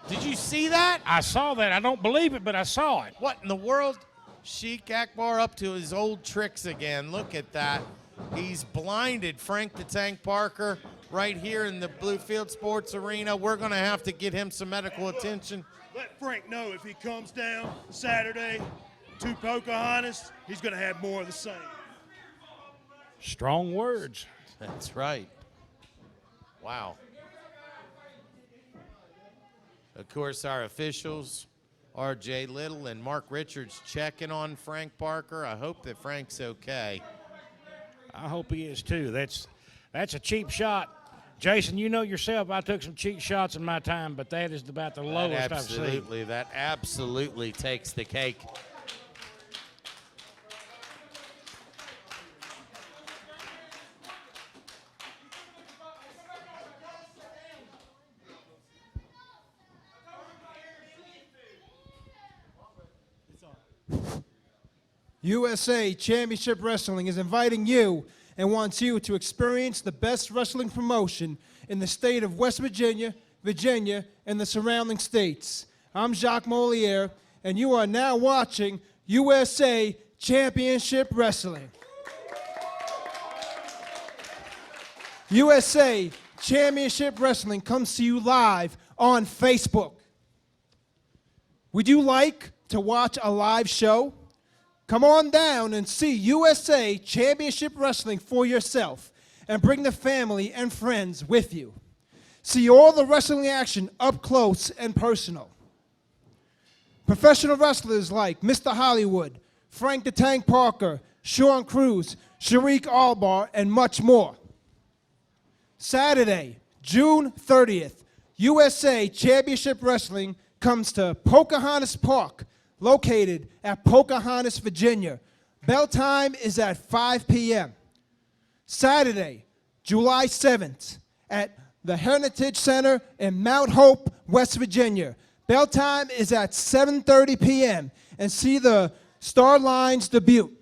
Did you see that? I saw that. I don't believe it, but I saw it. What in the world? Sheik Akbar up to his old tricks again. Look at that. He's blinded Frank the Tank Parker right here in the Bluefield Sports Arena. We're going to have to get him some medical attention. Let Frank know if he comes down Saturday to Pocahontas, he's going to have more of the same. Strong words. That's right. Wow. Of course, our officials, R.J. Little and Mark Richards, checking on Frank Parker. I hope that Frank's okay. I hope he is too. That's a cheap shot. Jason, you know yourself, I took some cheap shots in my time, but that is about the lowest I've seen. That absolutely takes the cake. USA Championship Wrestling is inviting you and wants you to experience the best wrestling promotion in the state of West Virginia, and the surrounding states. I'm Jacques Moliere, and you are now watching USA Championship Wrestling. USA Championship Wrestling comes to you live on Facebook. Would you like to watch a live show? Come on down and see USA Championship Wrestling for yourself and bring the family and friends with you. See all the wrestling action up close and personal. Professional wrestlers like Mr. Hollywood, Frank the Tank Parker, Sean Cruz, Sheik Akbar, and much more. Saturday, June 30th, USA Championship Wrestling comes to Pocahontas Park, located at Pocahontas, Virginia. Bell time is at 5 p.m. Saturday, July 7th, at the Heritage Center in Mount Hope, West Virginia. Bell time is at 7:30 p.m. and see the Star Lines debut.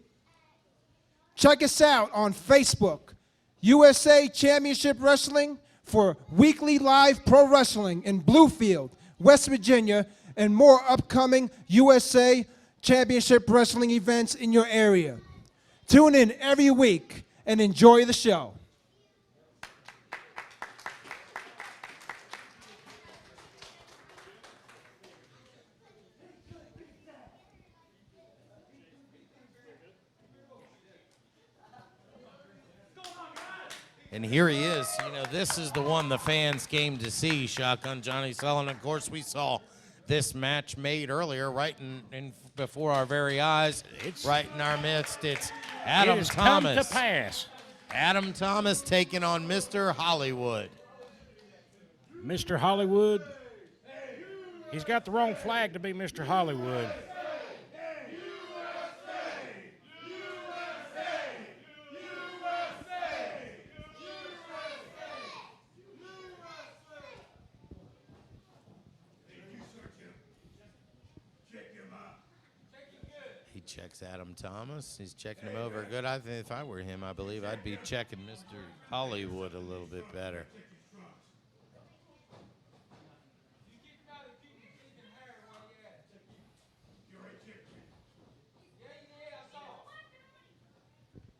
Check us out on Facebook, USA Championship Wrestling, for weekly live pro wrestling in Bluefield, West Virginia, and more upcoming USA Championship Wrestling events in your area. Tune in every week and enjoy the show. And here he is. You know, this is the one the fans came to see, Shotgun Johnny Sullivan. Of course, we saw this match made earlier, right in before our very eyes. It's right in our midst. It's Adam It has Thomas. come to pass. Adam Thomas taking on Mr. Hollywood. Mr. Hollywood. He's got the wrong flag to be Mr. Hollywood. He checks Adam Thomas. He's checking him over good. I think if I were him, I believe I'd be checking Mr. Hollywood a little bit better.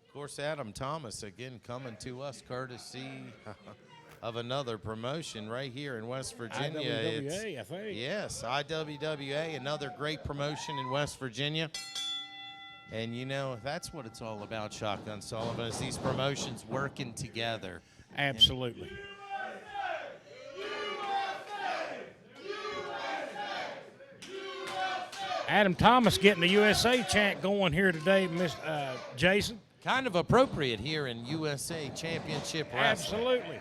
Of course, Adam Thomas, again, coming to us courtesy of another promotion right here in West Virginia. IWWA, I think. Yes, IWWA, another great promotion in West Virginia. And, you know, that's what it's all about, Shotgun Sullivan, is these promotions working together. Absolutely. Adam Thomas getting the USA chant going here today, Jason. Kind of appropriate here in USA Championship Wrestling. Absolutely.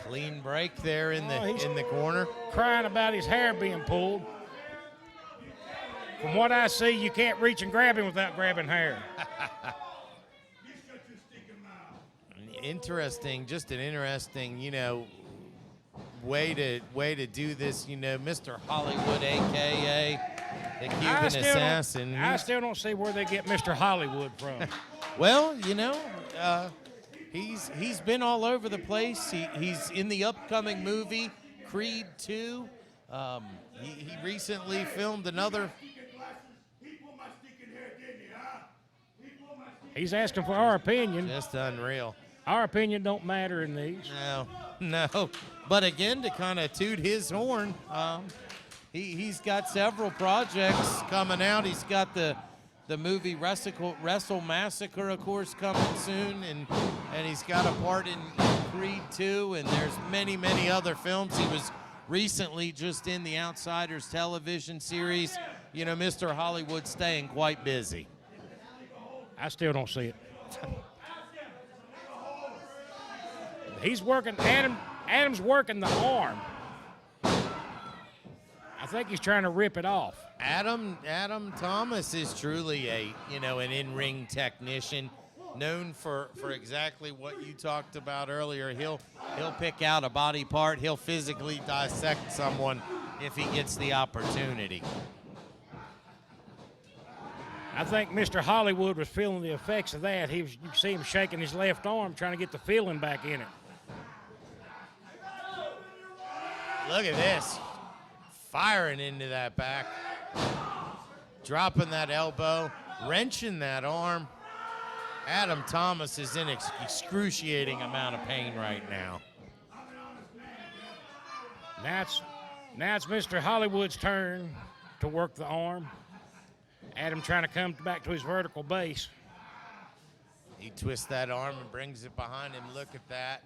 Clean break there in the corner. Crying about his hair being pulled. From what I see, you can't reach and grab him without grabbing hair. Interesting, just an interesting, you know, way to do this. You know, Mr. Hollywood, aka the Cuban Assassin. I still don't see where they get Mr. Hollywood from. Well, you know, he's been all over the place. He's in the upcoming movie Creed 2. He recently filmed another. He's asking for our opinion. Just unreal. Our opinion don't matter in these. No. But again, to kind of toot his horn, he's got several projects coming out. He's got the movie Wrestle Massacre, of course, coming soon, and he's got a part in Creed 2, and there's many other films. He was recently just in the Outsiders television series. You know, Mr. Hollywood staying quite busy. I still don't see it. He's working, Adam's working the arm. I think he's trying to rip it off. Adam Thomas is truly an in-ring technician, known for exactly what you talked about earlier. He'll pick out a body part. He'll physically dissect someone if he gets the opportunity. I think Mr. Hollywood was feeling the effects of that. You see him shaking his left arm, trying to get the feeling back in it. Look at this. Firing into that back. Dropping that elbow. Wrenching that arm. Adam Thomas is in excruciating amount of pain right now. Now it's Mr. Hollywood's turn to work the arm. Adam trying to come back to his vertical base. He twists that arm and brings it behind him. Look at that.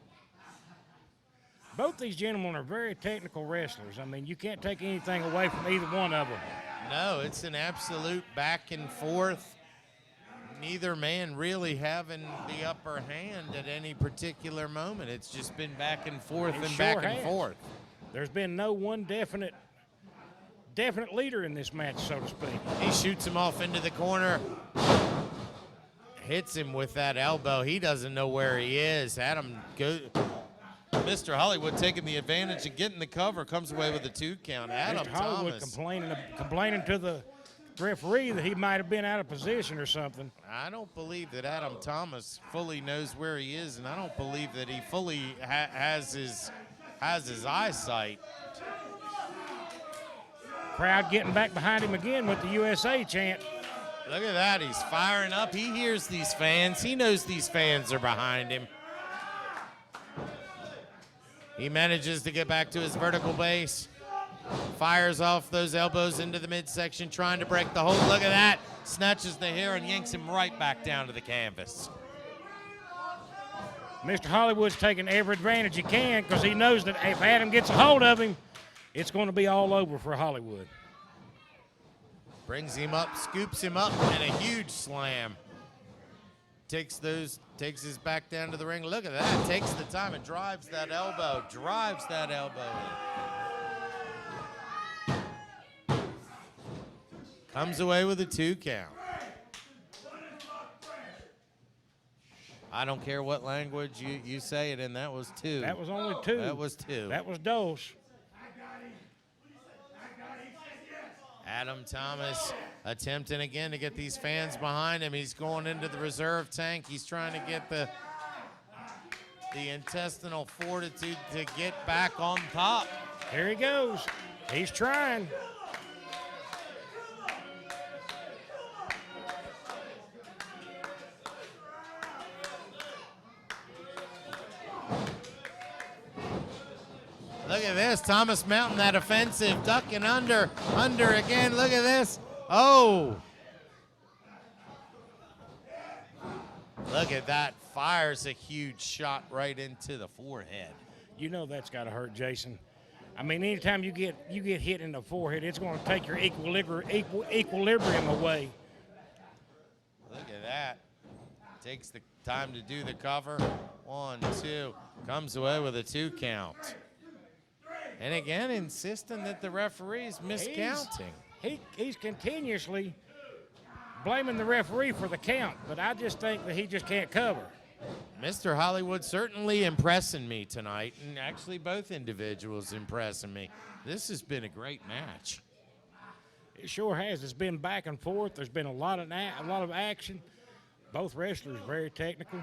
Both these gentlemen are very technical wrestlers. I mean, you can't take anything away from either one of them. No, it's an absolute back and forth. Neither man really having the upper hand at any particular moment. It's just been back and forth and back and forth. There's been no one definite leader in this match, so to speak. He shoots him off into the corner. Hits him with that elbow. He doesn't know where he is. Mr. Hollywood taking the advantage and getting the cover, comes away with a 2 count. Adam Mr. Hollywood Thomas complaining to the referee that he might have been out of position or something. I don't believe that Adam Thomas fully knows where he is, and I don't believe that he fully has his eyesight. Crowd getting back behind him again with the USA chant. Look at that. He's firing up. He hears these fans. He knows these fans are behind him. He manages to get back to his vertical base. Fires off those elbows into the midsection, trying to break the hold. Look at that. Snatches the hair and yanks him right back down to the canvas. Mr. Hollywood's taking every advantage he can because he knows that if Adam gets a hold of him, it's going to be all over for Hollywood. Brings him up, scoops him up, and a huge slam. Takes his back down to the ring. Look at that. Takes the time and drives that elbow. Drives that elbow in. Comes away with a 2 count. I don't care what language you say it in. That was 2. That was only 2. That was 2. That was dos. Adam Thomas attempting again to get these fans behind him. He's going into the reserve tank. He's trying to get the intestinal fortitude to get back on top. Here he goes. He's trying. Look at this, Thomas mounting that offensive, ducking under again. Look at this. Oh. Look at that, fires a huge shot right into the forehead. You know that's got to hurt, Jason. I mean, anytime you get hit in the forehead, it's going to take your equilibrium away. Look at that. Takes the time to do the cover. 1, 2. Comes away with a 2 count. And again, insisting that the referee's miscounting. He's continuously blaming the referee for the count, but I just think that he just can't cover. Mr. Hollywood certainly impressing me tonight, and actually both individuals impressing me. This has been a great match. It sure has. It's been back and forth. There's been a lot of action. Both wrestlers very technical.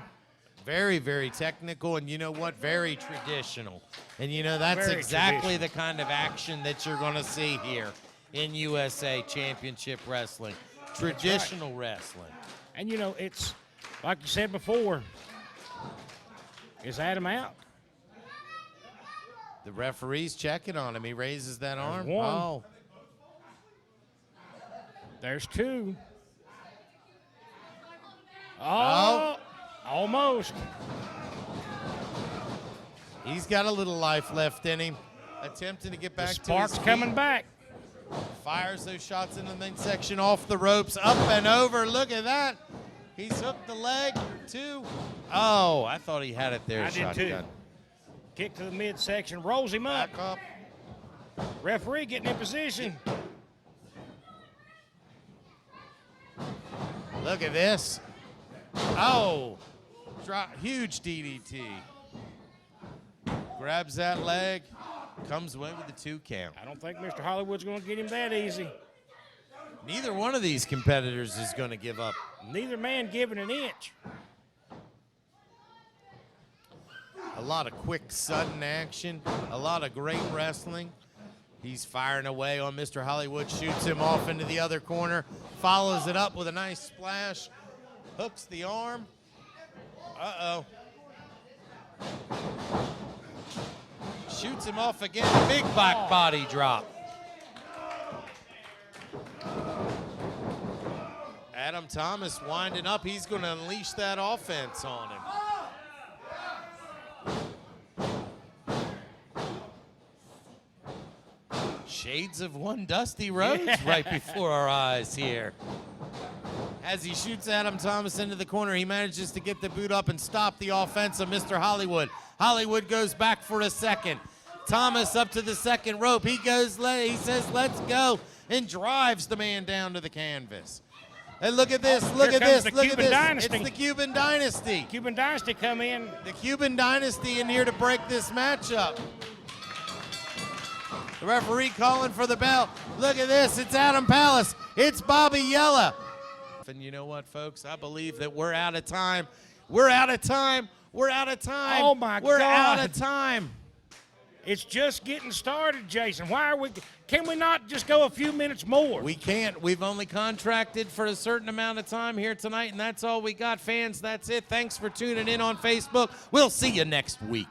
Very, very technical, and you know what? Very traditional. And you know, that's Very exactly the kind of action that you're going to see here in USA Championship Wrestling. Traditional wrestling. And you know, it's like you said before, is Adam out? The referee's checking on him. He raises that arm. One. Oh. There's 2. Oh. Almost. He's got a little life left in him. Attempting to get back to his Spark's feet. coming back. Fires those shots in the midsection off the ropes, up and over. Look at that. He's hooked the leg. 2. Oh, I thought he had it there. I did too. Kick to the midsection, rolls him up. Back up. Referee getting in position. Look at this. Oh, huge DDT. Grabs that leg, comes away with the 2 count. I don't think Mr. Hollywood's going to get him that easy. Neither one of these competitors is going to give up. Neither man giving an inch. A lot of quick, sudden action, a lot of great wrestling. He's firing away on Mr. Hollywood, shoots him off into the other corner, follows it up with a nice splash, hooks the arm. Uh-oh. Shoots him off again, big back body drop. Adam Thomas winding up. He's going to unleash that offense on him. Shades of one dusty road right before our eyes here. As he shoots Adam Thomas into the corner, he manages to get the boot up and stop the offense of Mr. Hollywood. Hollywood goes back for a second. Thomas up to the second rope. He says, let's go, and drives the man down to the canvas. And look at this, look at this, look at this. Dynasty. It's the Cuban Dynasty. Cuban Dynasty come in. The Cuban Dynasty in here to break this matchup. The referee calling for the bell. Look at this, it's Adam Palace. It's Boby Yela. And you know what, folks? I believe that we're out of time. We're out of time. We're out of time. Oh, my God. We're out of time. It's just getting started, Jason. Can we not just go a few minutes more? We can't. We've only contracted for a certain amount of time here tonight, and that's all we got. Fans, that's it. Thanks for tuning in on Facebook. We'll see you next week.